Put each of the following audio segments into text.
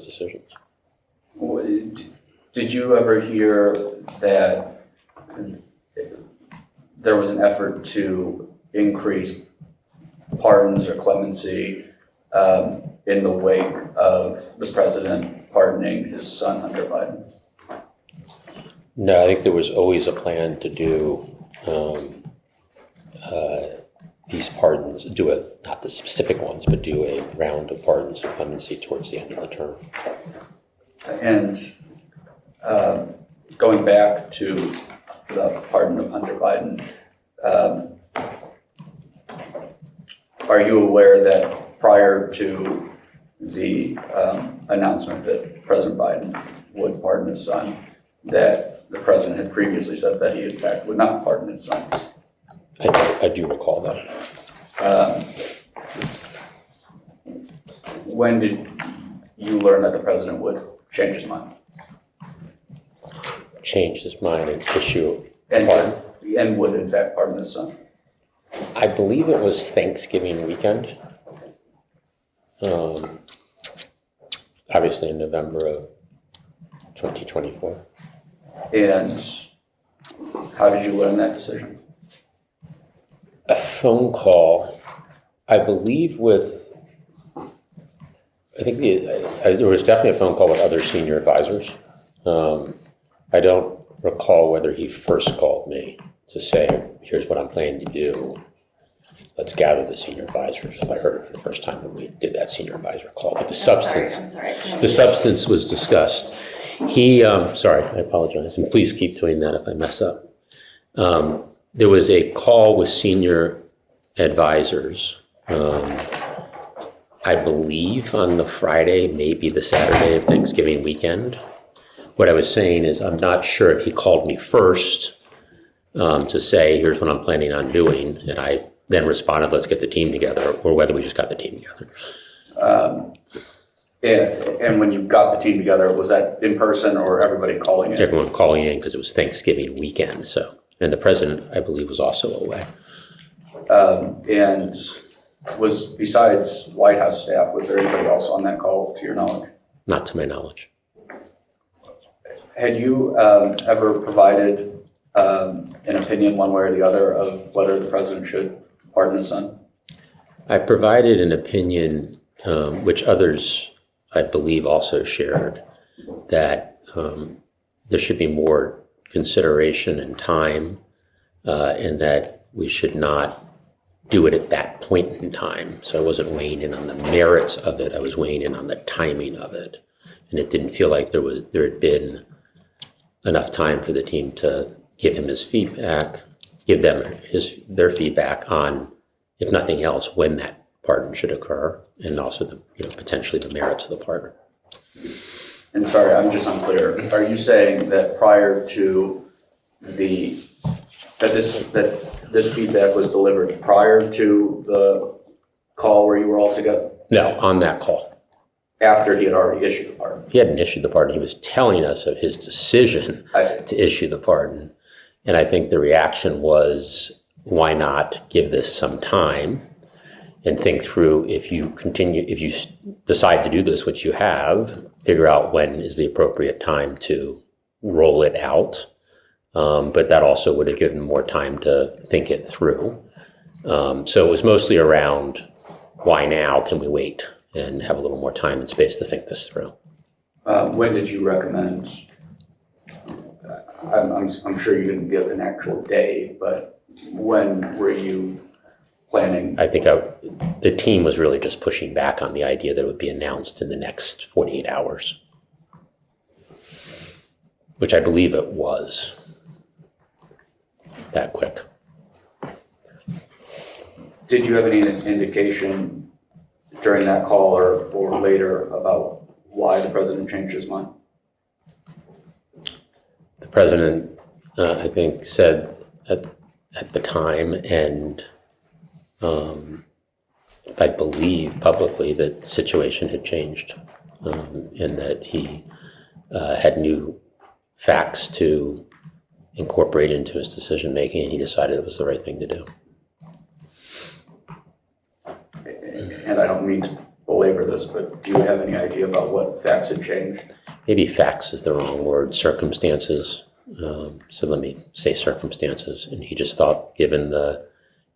those decisions. Did you ever hear that there was an effort to increase pardons or clemency in the wake of the president pardoning his son, Hunter Biden? No, I think there was always a plan to do these pardons, not the specific ones, but do a round of pardons and clemency towards the end of the term. And going back to the pardon of Hunter Biden, are you aware that prior to the announcement that President Biden would pardon his son, that the president had previously said that he in fact would not pardon his son? I do recall that. When did you learn that the president would change his mind? Changed his mind and issue a pardon. And would in fact pardon his son? I believe it was Thanksgiving weekend. Obviously in November of 2024. And how did you learn that decision? A phone call, I believe there was definitely a phone call with other senior advisors. I don't recall whether he first called me to say, here's what I'm planning to do. Let's gather the senior advisors. I heard it for the first time when we did that senior advisor call. But the substance was discussed. Sorry, I apologize. And please keep doing that if I mess up. There was a call with senior advisors, I believe on the Friday, maybe the Saturday of Thanksgiving weekend. What I was saying is I'm not sure if he called me first to say, here's what I'm planning on doing, and I then responded, let's get the team together, or whether we just got the team together. And when you got the team together, was that in person or everybody calling in? Everyone calling in because it was Thanksgiving weekend, and the president, I believe, was also away. And was, besides White House staff, was there anybody else on that call to your knowledge? Not to my knowledge. Had you ever provided an opinion one way or the other of whether the president should pardon his son? I provided an opinion, which others, I believe, also shared, that there should be more consideration and time, and that we should not do it at that point in time. So I wasn't weighing in on the merits of it. I was weighing in on the timing of it. And it didn't feel like there had been enough time for the team to give him his feedback, give them their feedback on, if nothing else, when that pardon should occur, and also potentially the merits of the pardon. And sorry, I'm just unclear. Are you saying that prior to that this feedback was delivered prior to the call where you were all together? No, on that call. After he had already issued the pardon? He hadn't issued the pardon. He was telling us of his decision to issue the pardon. And I think the reaction was, why not give this some time and think through, if you decide to do this, which you have, figure out when is the appropriate time to roll it out. But that also would have given more time to think it through. So it was mostly around, why now? Can we wait and have a little more time and space to think this through? When did you recommend? I'm sure you didn't give an actual day, but when were you planning? I think the team was really just pushing back on the idea that it would be announced in the next 48 hours, which I believe it was that quick. Did you have any indication during that call or later about why the president changed his mind? The president, I think, said at the time, and I believe publicly, that the situation had changed, and that he had new facts to incorporate into his decision making, and he decided it was the right thing to do. And I don't mean to belabor this, but do you have any idea about what facts had changed? Maybe facts is the wrong word, circumstances. So let me say circumstances. And he just thought, given the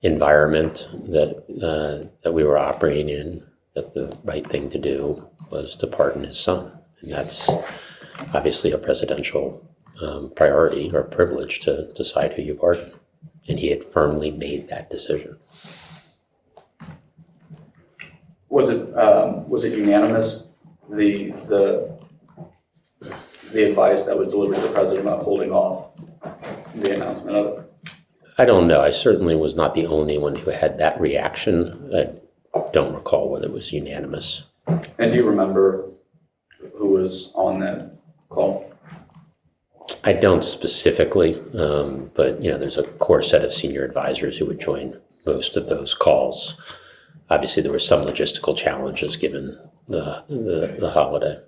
environment that we were operating in, that the right thing to do was to pardon his son. And that's obviously a presidential priority or privilege to decide who you pardon. And he had firmly made that decision. Was it unanimous, the advice that was delivered to the president about holding off the announcement of it? I don't know. I certainly was not the only one who had that reaction. I don't recall whether it was unanimous. And do you remember who was on that call? I don't specifically, but there's a core set of senior advisors who would join most of those calls. Obviously, there were some logistical challenges given the holiday.